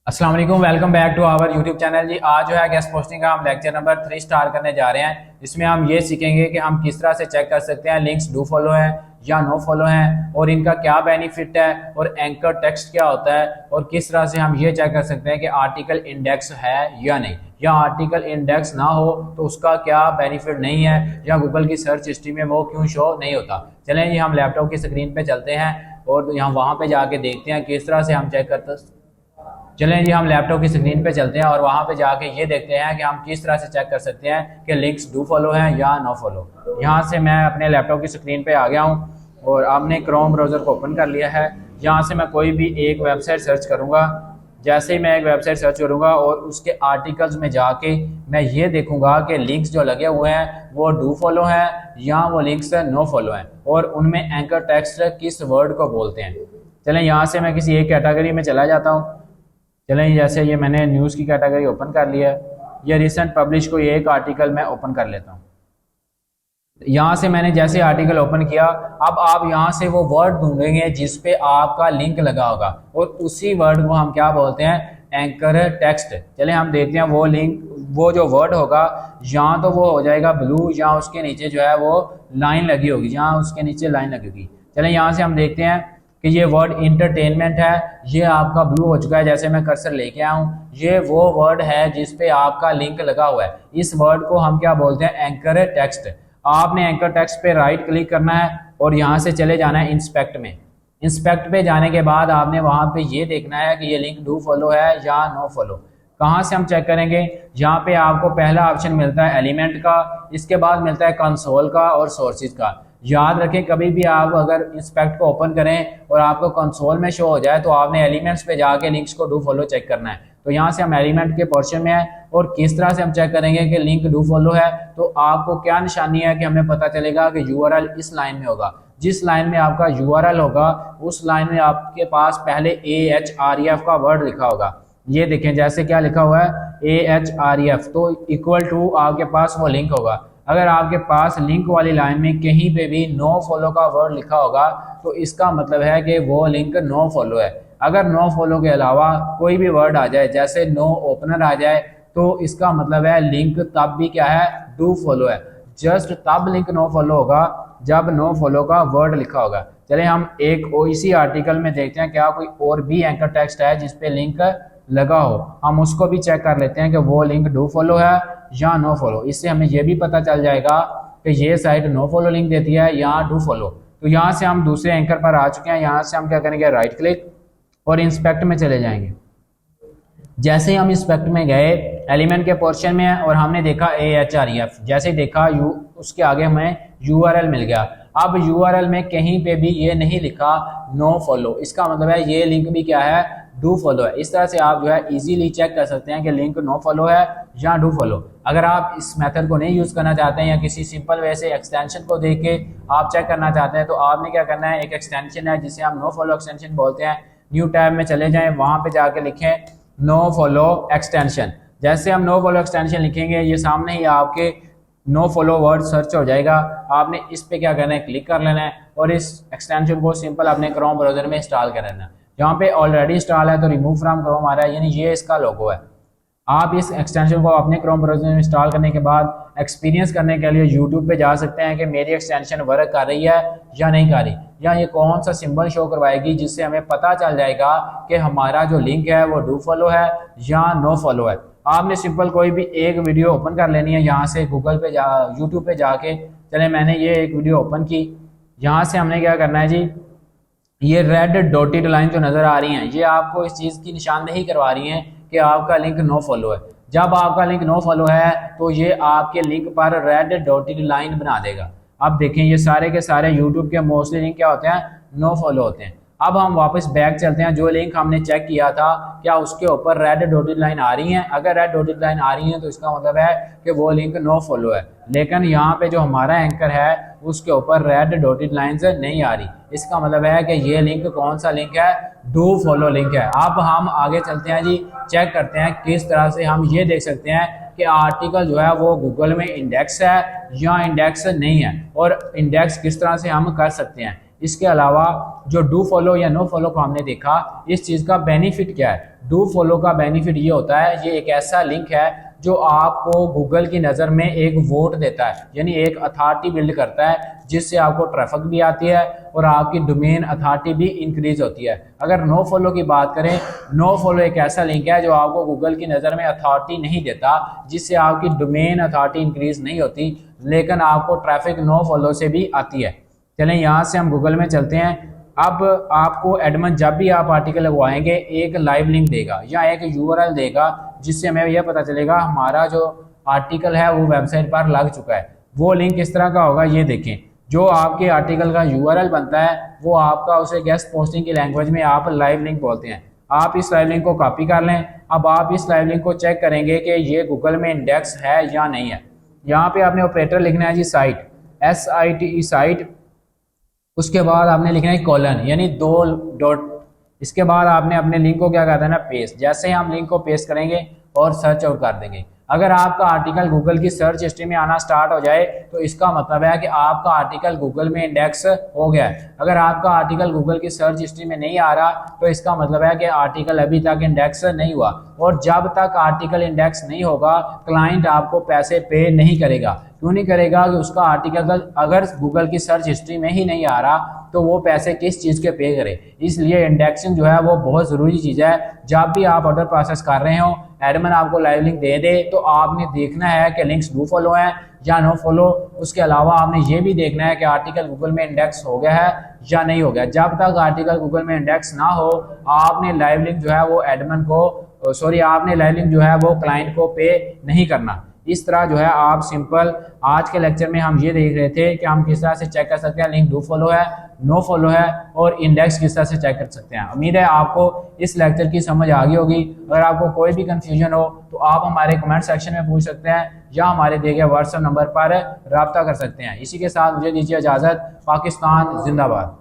अस्सलाम वालेकुम, welcome back to our YouTube channel जी। आज जो है गेस्ट पोस्टिंग का हम लेक्चर नंबर 3 स्टार्ट करने जा रहे हैं। इसमें हम ये सीखेंगे कि हम किस तरह से चेक कर सकते हैं लिंक्स डू फॉलो हैं या नो फॉलो हैं, और इनका क्या बेनिफिट है, और एंकर टेक्स्ट क्या होता है, और किस तरह से हम ये चेक कर सकते हैं कि आर्टिकल इंडेक्स है या नहीं, या आर्टिकल इंडेक्स ना हो तो उसका क्या बेनिफिट नहीं है, या गूगल की सर्च हिस्ट्री में वो क्यों शो नहीं होता। चलें जी, हम लैपटॉप की स्क्रीन पे चलते हैं और यहाँ वहाँ पे जाके देखते हैं किस तरह से हम चेक करते। चलें जी, हम लैपटॉप की स्क्रीन पे चलते हैं और वहाँ पे जाके ये देखते हैं कि हम किस तरह से चेक कर सकते हैं कि लिंक्स डू फॉलो हैं या नो फॉलो। यहाँ से मैं अपने लैपटॉप की स्क्रीन पे आ गया हूँ और आपने क्रोम ब्राउज़र को ओपन कर लिया है। यहाँ से मैं कोई भी एक वेबसाइट सर्च करूँगा। जैसे ही मैं एक वेबसाइट सर्च करूँगा और उसके आर्टिकल्स में जाके मैं ये देखूँगा कि लिंक्स जो लगे हुए हैं वो डू फॉलो हैं या वो लिंक्स नो फॉलो हैं, और उनमें एंकर टेक्स्ट किस वर्ड को बोलते हैं। चलें, यहाँ से मैं किसी एक कैटेगरी में चला जाता हूँ। चलें, जैसे ये मैंने न्यूज़ की कैटेगरी ओपन कर लिया है। ये रिसेंट पब्लिश को ये एक आर्टिकल मैं ओपन कर लेता हूँ। यहाँ से मैंने जैसे आर्टिकल ओपन किया, अब आप यहाँ से वो वर्ड ढूंढेंगे जिस पे आपका लिंक लगा होगा, और उसी वर्ड को हम क्या बोलते हैं, एंकर टेक्स्ट। चलें, हम देखते हैं वो लिंक, वो जो वर्ड होगा या तो वो हो जाएगा ब्लू, या उसके नीचे जो है वो लाइन लगी होगी, यहाँ उसके नीचे लाइन लगेगी। चलें, यहाँ से हम देखते हैं कि ये वर्ड इंटरटेनमेंट है, ये आपका ब्लू हो चुका है। जैसे मैं कर्सर लेके आया हूँ, ये वो वर्ड है जिस पे आपका लिंक लगा हुआ है। इस वर्ड को हम क्या बोलते हैं, एंकर टेक्स्ट। आपने एंकर टेक्स्ट पे राइट क्लिक करना है और यहाँ से चले जाना है इंस्पेक्ट में। इंस्पेक्ट पे जाने के बाद आपने वहाँ पे ये देखना है कि ये लिंक डू फॉलो है या नो फॉलो। कहाँ से हम चेक करेंगे, यहाँ पे आपको पहला ऑप्शन मिलता है एलिमेंट का, इसके बाद मिलता है कंसोल का और सोर्सेज का। याद रखें, कभी भी आप अगर इंस्पेक्ट को ओपन करें और आपको कंसोल में शो हो जाए तो आपने एलिमेंट्स पे जाके लिंक्स को डू फॉलो चेक करना है। तो यहाँ से हम एलिमेंट के पोर्शन में है, और किस तरह से हम चेक करेंगे कि लिंक डू फॉलो है, तो आपको क्या निशानी है कि हमें पता चलेगा कि यूआरएल इस लाइन में होगा। जिस लाइन में आपका यूआरएल होगा उस लाइन में आपके पास पहले AHREF का वर्ड लिखा होगा। ये देखें, जैसे क्या लिखा हुआ है AHREF, तो इक्वल टू आपके पास वो लिंक होगा। अगर आपके पास लिंक वाली लाइन में कहीं पे भी नो फॉलो का वर्ड लिखा होगा तो इसका मतलब है कि वो लिंक नो फॉलो है। अगर नो फॉलो के अलावा कोई भी वर्ड आ जाए, जैसे नो ओपनर आ जाए, तो इसका मतलब है लिंक तब भी क्या है, डू फॉलो है। जस्ट तब लिंक नो फॉलो होगा जब नो फॉलो का वर्ड लिखा होगा। चलिए, हम एक इसी आर्टिकल में देखते हैं क्या कोई और भी एंकर टेक्स्ट है जिसपे लिंक लगा हो। हम उसको भी चेक कर लेते हैं कि वो लिंक डू फॉलो है या नो फॉलो। इससे हमें यह भी पता चल जाएगा कि ये साइट नो फॉलो लिंक देती है या डू फॉलो। तो यहाँ से हम दूसरे एंकर पर आ चुके हैं। यहाँ से हम क्या करेंगे, राइट क्लिक और इंस्पेक्ट में चले जाएंगे। जैसे ही हम इंस्पेक्ट में गए, एलिमेंट के पोर्शन में और हमने देखा AHREF, जैसे ही देखा उसके आगे हमें URL मिल गया। अब URL में कहीं पे भी ये नहीं लिखा नो फॉलो, इसका मतलब है ये लिंक भी क्या है, डू फॉलो है। इस तरह से आप जो है इजीली चेक कर सकते हैं कि लिंक नो फॉलो है या डू फॉलो। अगर आप इस मेथड को नहीं यूज़ करना चाहते हैं या किसी सिंपल वे से एक्सटेंशन को देख के आप चेक करना चाहते हैं, तो आपने क्या करना है, एक एक्सटेंशन है जिसे हम नो फॉलो एक्सटेंशन बोलते हैं। न्यू टैब में चले जाएं, वहाँ पे जाके लिखें नो फॉलो एक्सटेंशन। जैसे हम नो फॉलो एक्सटेंशन लिखेंगे, ये सामने ही आपके नो फॉलो वर्ड सर्च हो जाएगा। आपने इस पे क्या करना है, क्लिक कर लेना है और इस एक्सटेंशन को सिंपल अपने क्रोम ब्राउजर में इंस्टॉल कर लेना है। यहाँ पे ऑलरेडी इंस्टॉल है तो रिमूव फ्रॉम क्रोम आ रहा है, यानी ये इसका लोगो है। आप इस एक्सटेंशन को अपने क्रोम ब्राउजर में इंस्टॉल करने के बाद एक्सपीरियंस करने के लिए यूट्यूब पे जा सकते हैं कि मेरी एक्सटेंशन वर्क कर रही है या नहीं कर रही, या ये कौन सा सिंबल शो करवाएगी, जिससे हमें पता चल जाएगा कि हमारा जो लिंक है वो डू फॉलो है या नो फॉलो है। आपने सिंपल कोई भी एक वीडियो ओपन कर लेनी है, यहाँ से गूगल पे यूट्यूब पे जाके। चले, मैंने ये एक वीडियो ओपन की। यहाँ से हमने क्या करना है जी, ये रेड डॉटेड लाइन जो नज़र आ रही हैं, ये आपको इस चीज़ की निशानदेही करवा रही हैं कि आपका लिंक नो फॉलो है। जब आपका लिंक नो फॉलो है तो ये आपके लिंक पर रेड डॉटेड लाइन बना देगा। अब देखें, ये सारे के सारे यूट्यूब के मोस्टली लिंक क्या होते हैं, नो फॉलो होते हैं। अब हम वापस बैक चलते हैं, जो लिंक हमने चेक किया था क्या उसके ऊपर रेड डॉटेड लाइन आ रही है। अगर रेड डॉटेड लाइन आ रही है तो इसका मतलब है कि वो लिंक नो फॉलो है। लेकिन यहाँ पे जो हमारा एंकर है उसके ऊपर रेड डॉटेड लाइंस नहीं आ रही, इसका मतलब है कि ये लिंक कौन सा लिंक है, डू फॉलो लिंक है। अब हम आगे चलते हैं जी, चेक करते हैं किस तरह से हम ये देख सकते हैं कि आर्टिकल जो है वो गूगल में इंडेक्स है या इंडेक्स नहीं है, और इंडेक्स किस तरह से हम कर सकते हैं। इसके अलावा जो डू फॉलो या नो फॉलो को हमने देखा, इस चीज़ का बेनिफिट क्या है। डू फॉलो का बेनिफिट ये होता है, ये एक ऐसा लिंक है जो आपको गूगल की नज़र में एक वोट देता है, यानी एक अथॉरिटी बिल्ड करता है, जिससे आपको ट्रैफिक भी आती है और आपकी डोमेन अथॉरिटी भी इंक्रीज होती है। अगर नो फॉलो की बात करें, नो फॉलो एक ऐसा लिंक है जो आपको गूगल की नज़र में अथॉरिटी नहीं देता, जिससे आपकी डोमेन अथॉरिटी इंक्रीज नहीं होती, लेकिन आपको ट्रैफिक नो फॉलो से भी आती है। चलें यहाँ से हम गूगल में चलते हैं। अब आपको एडमन जब भी आप आर्टिकल लगवाएंगे एक लाइव लिंक देगा या एक यूआरएल देगा, जिससे हमें यह पता चलेगा हमारा जो आर्टिकल है वो वेबसाइट पर लग चुका है। वो लिंक किस तरह का होगा ये देखें। जो आपके आर्टिकल का यूआरएल बनता है वो आपका उसे गेस्ट पोस्टिंग की लैंग्वेज में आप लाइव लिंक बोलते हैं। आप इस लाइव लिंक को कॉपी कर लें। अब आप इस लाइव लिंक को चेक करेंगे कि ये गूगल में इंडेक्स है या नहीं है। यहाँ पे आपने ऑपरेटर लिखना है जी साइट, SITE साइट। उसके बाद आपने लिखना है कॉलन यानी 2 डॉट। इसके बाद आपने अपने लिंक को क्या करना है ना, पेस्ट। जैसे ही हम लिंक को पेस्ट करेंगे और सर्च आउट कर देंगे, अगर आपका आर्टिकल गूगल की सर्च हिस्ट्री में आना स्टार्ट हो जाए तो इसका मतलब है कि आपका आर्टिकल गूगल में इंडेक्स हो गया है। अगर आपका आर्टिकल गूगल की सर्च हिस्ट्री में नहीं आ रहा तो इसका मतलब है कि आर्टिकल अभी तक इंडेक्स नहीं हुआ, और जब तक आर्टिकल इंडेक्स नहीं होगा क्लाइंट आपको पैसे पे नहीं करेगा। क्यों नहीं करेगा? कि उसका आर्टिकल अगर गूगल की सर्च हिस्ट्री में ही नहीं आ रहा तो वो पैसे किस चीज़ के पे करे। इसलिए इंडेक्सिंग जो है वो बहुत ज़रूरी चीज़ है। जब भी आप ऑर्डर प्रोसेस कर रहे हो, एडमिन आपको लाइव लिंक दे दे तो आपने देखना है कि लिंक्स डू फॉलो हैं या नो फॉलो। उसके अलावा आपने ये भी देखना है कि आर्टिकल गूगल में इंडेक्स हो गया है या नहीं हो गया। जब तक आर्टिकल गूगल में इंडेक्स ना हो आपने लाइव लिंक जो है वो एडमिन को आपने लाइव लिंक जो है वो क्लाइंट को पे नहीं करना। इस तरह जो है आप सिंपल आज के लेक्चर में हम ये देख रहे थे कि हम किस तरह से चेक कर सकते हैं लिंक डू फॉलो है, नो फॉलो है, और इंडेक्स किस तरह से चेक कर सकते हैं। उम्मीद है आपको इस लेक्चर की समझ आ गई होगी। अगर आपको कोई भी कंफ्यूजन हो तो आप हमारे कमेंट सेक्शन में पूछ सकते हैं या हमारे दिए गए व्हाट्सएप नंबर पर रब्ता कर सकते हैं। इसी के साथ मुझे दीजिए इजाज़त। पाकिस्तान जिंदाबाद।